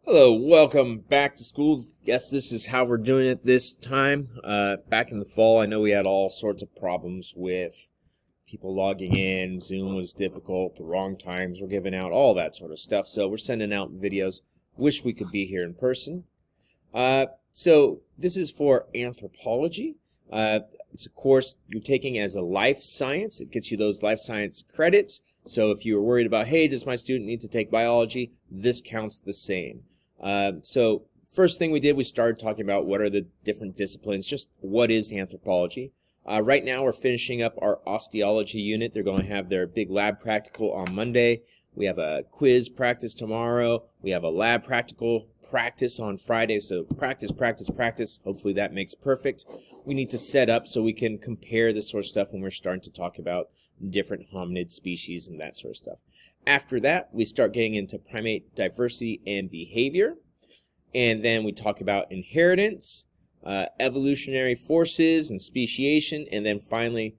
Hello, welcome back to school. Yes, this is how we're doing it this time. Back in the fall, I know we had all sorts of problems with people logging in. Zoom was difficult, the wrong times were given out, all that sort of stuff. So we're sending out videos. Wish we could be here in person. So this is for anthropology. It's a course you're taking as a life science. It gets you those life science credits. So if you were worried about, hey, does my student need to take biology? This counts the same. So first thing we did, we started talking about what are the different disciplines, just what is anthropology. Right now we're finishing up our osteology unit. They're going to have their big lab practical on Monday. We have a quiz practice tomorrow. We have a lab practical practice on Friday. So practice, practice, practice. Hopefully that makes perfect. We need to set up so we can compare this sort of stuff when we're starting to talk about different hominid species and that sort of stuff. After that, we start getting into primate diversity and behavior. And then we talk about inheritance, evolutionary forces and speciation, and then finally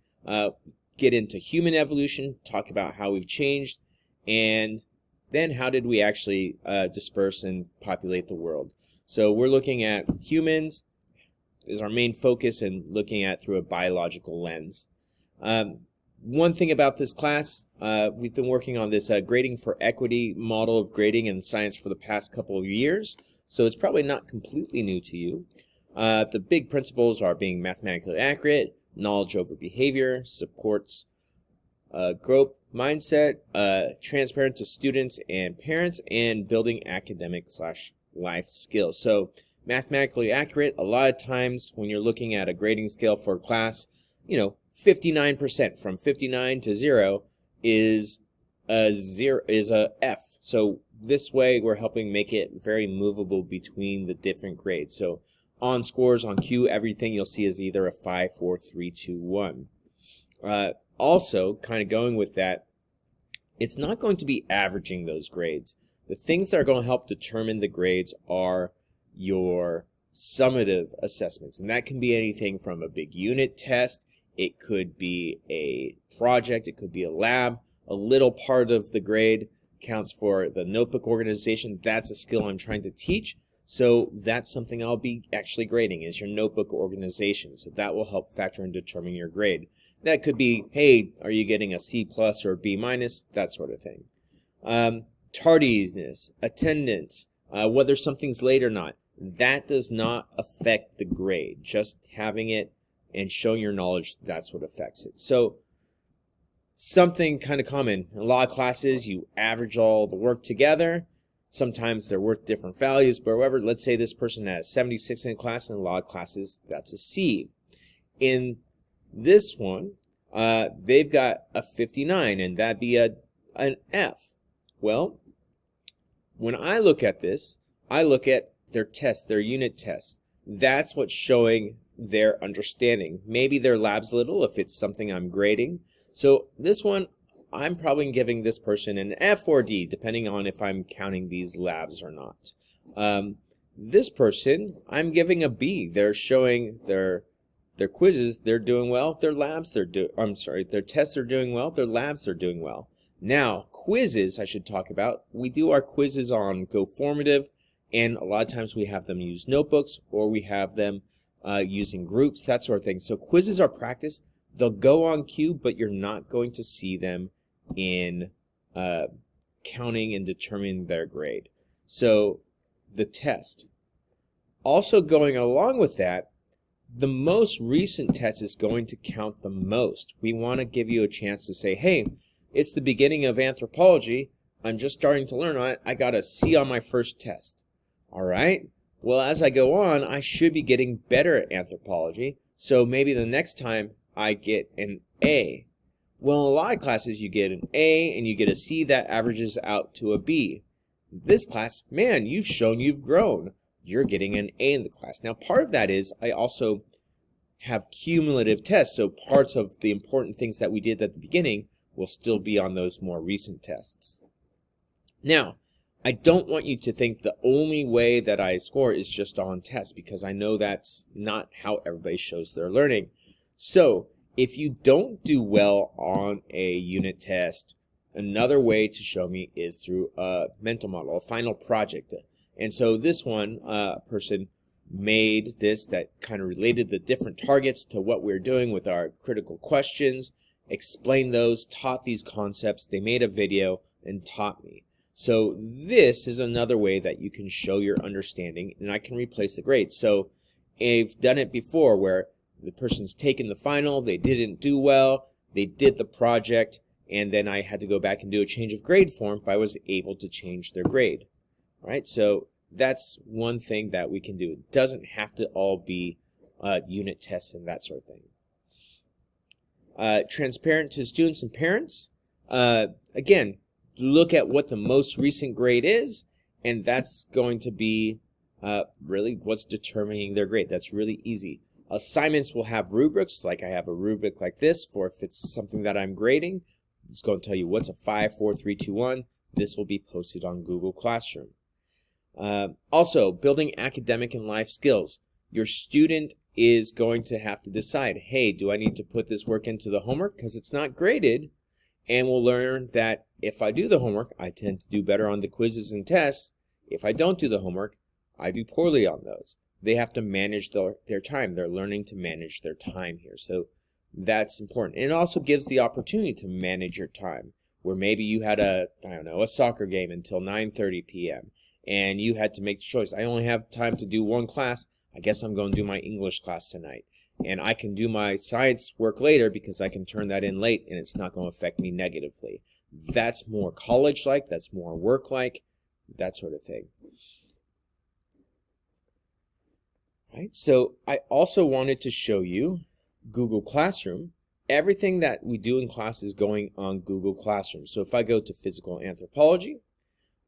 get into human evolution, talk about how we've changed, and then how did we actually disperse and populate the world. So we're looking at humans is our main focus and looking at through a biological lens. One thing about this class, we've been working on this grading for equity model of grading in science for the past couple of years, so it's probably not completely new to you. The big principles are being mathematically accurate, knowledge over behavior, supports growth mindset, transparent to students and parents, and building academic/life skills. So mathematically accurate, a lot of times when you're looking at a grading scale for a class, 59% from 59 to 0 is a F. So this way we're helping make it very movable between the different grades. So on scores on Q, everything you'll see is either a 5, 4, 3, 2, 1. Also, kind of going with that, it's not going to be averaging those grades. The things that are going to help determine the grades are your summative assessments, and that can be anything from a big unit test. It could be a project, it could be a lab. A little part of the grade counts for the notebook organization. That's a skill I'm trying to teach. So that's something I'll be actually grading is your notebook organization. So that will help factor in determining your grade. That could be, hey, are you getting a C+ or a B-, that sort of thing. Tardiness, attendance, whether something's late or not, that does not affect the grade. Just having it and showing your knowledge, that's what affects it. So something kind of common. In a lot of classes, you average all the work together. Sometimes they're worth different values, but however, let's say this person has 76 in class, in a lot of classes, that's a C. In this one, they've got a 59, and that'd be an F. Well, when I look at this, I look at their test, their unit test. That's what's showing their understanding. Maybe their lab's little if it's something I'm grading. So this one, I'm probably giving this person an F or D, depending on if I'm counting these labs or not. This person, I'm giving a B. They're showing their quizzes, they're doing well. Their labs, their tests are doing well. Their labs, they're doing well. Now, quizzes, I should talk about. We do our quizzes on Go Formative, and a lot of times we have them use notebooks or we have them using groups, that sort of thing. So quizzes are practice. They'll go on cue, but you're not going to see them in counting and determining their grade. So the test. Also going along with that, the most recent test is going to count the most. We want to give you a chance to say, hey, it's the beginning of anthropology. I'm just starting to learn on it. I got a C on my first test. All right. Well, as I go on, I should be getting better at anthropology. So maybe the next time I get an A. Well, in a lot of classes, you get an A and you get a C that averages out to a B. This class, man, you've shown you've grown. You're getting an A in the class. Now, part of that is I also have cumulative tests. So parts of the important things that we did at the beginning will still be on those more recent tests. Now, I don't want you to think the only way that I score is just on tests, because I know that's not how everybody shows their learning. So if you don't do well on a unit test, another way to show me is through a mental model, a final project. And so this one person made this that kind of related the different targets to what we're doing with our critical questions, explained those, taught these concepts. They made a video and taught me. So this is another way that you can show your understanding, and I can replace the grade. So I've done it before where the person's taken the final, they didn't do well, they did the project, and then I had to go back and do a change of grade form if I was able to change their grade. All right, so that's one thing that we can do. It doesn't have to all be unit tests and that sort of thing. Transparent to students and parents. Again, look at what the most recent grade is, and that's going to be really what's determining their grade. That's really easy. Assignments will have rubrics, like I have a rubric like this for if it's something that I'm grading. It's going to tell you what's a 5, 4, 3, 2, 1. This will be posted on Google Classroom. Also, building academic and life skills. Your student is going to have to decide, hey, do I need to put this work into the homework because it's not graded? And we'll learn that if I do the homework, I tend to do better on the quizzes and tests. If I don't do the homework, I do poorly on those. They have to manage their time. They're learning to manage their time here. So that's important. And it also gives the opportunity to manage your time, where maybe you had a soccer game until 9:30 p.m. and you had to make the choice. I only have time to do one class. I guess I'm going to do my English class tonight. And I can do my science work later because I can turn that in late and it's not going to affect me negatively. That's more college-like, that's more work-like, that sort of thing. Right? So I also wanted to show you Google Classroom. Everything that we do in class is going on Google Classroom. So if I go to physical anthropology,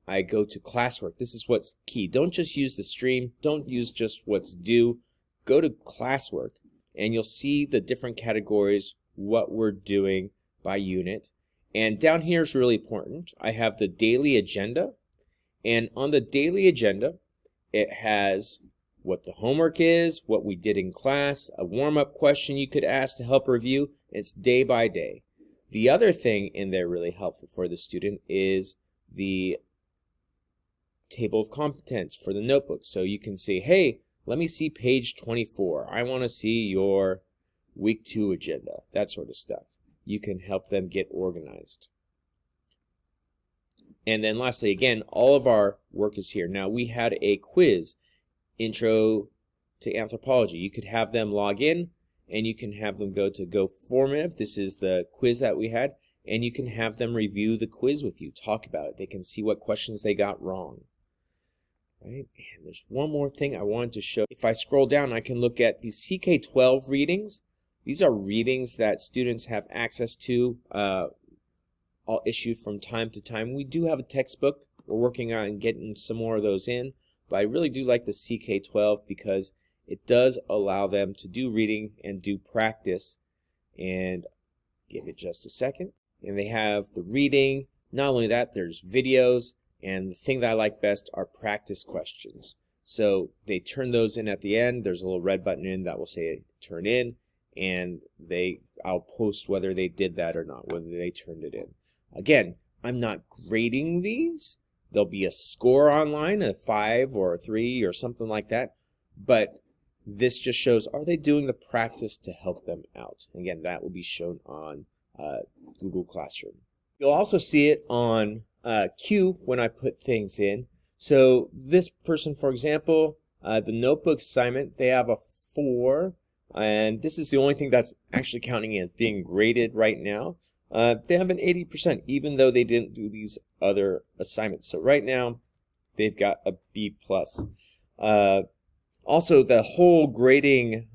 I go to classwork. This is what's key. Don't just use the stream. Don't use just what's due. Go to classwork and you'll see the different categories, what we're doing by unit. And down here is really important. I have the daily agenda. And on the daily agenda, it has what the homework is, what we did in class, a warm-up question you could ask to help review. It's day by day. The other thing in there really helpful for the student is the table of contents for the notebook. So you can say, hey, let me see page 24. I want to see your week 2 agenda, that sort of stuff. You can help them get organized. And then lastly, again, all of our work is here. Now we had a quiz, Intro to Anthropology. You could have them log in and you can have them go to Go Formative. This is the quiz that we had. And you can have them review the quiz with you, talk about it. They can see what questions they got wrong. Right? And there's one more thing I wanted to show. If I scroll down, I can look at these Ck12 readings. These are readings that students have access to, all issued from time to time. We do have a textbook. We're working on getting some more of those in. But I really do like the Ck12 because it does allow them to do reading and do practice. And give it just a second. And they have the reading. Not only that, there's videos. And the thing that I like best are practice questions. So they turn those in at the end. There's a little red button in that will say turn in. And I'll post whether they did that or not, whether they turned it in. Again, I'm not grading these. There'll be a score online, a 5 or a 3 or something like that. But this just shows, are they doing the practice to help them out? Again, that will be shown on Google Classroom. You'll also see it on Q when I put things in. So this person, for example, the notebook assignment, they have a 4. And this is the only thing that's actually counting as being graded right now. They have an 80%, even though they didn't do these other assignments. So right now, they've got a B+. Also, the whole grading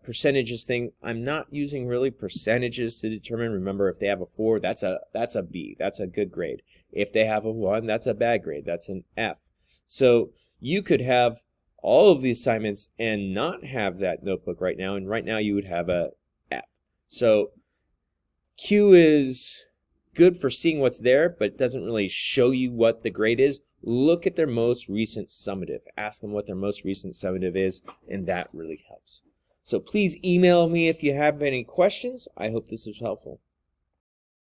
percentages thing, I'm not using really percentages to determine. Remember, if they have a 4, that's a B. That's a good grade. If they have a 1, that's a bad grade. That's an F. So you could have all of the assignments and not have that notebook right now, and right now you would have a F. So Q is good for seeing what's there, but it doesn't really show you what the grade is. Look at their most recent summative. Ask them what their most recent summative is, and that really helps. So please email me if you have any questions. I hope this was helpful.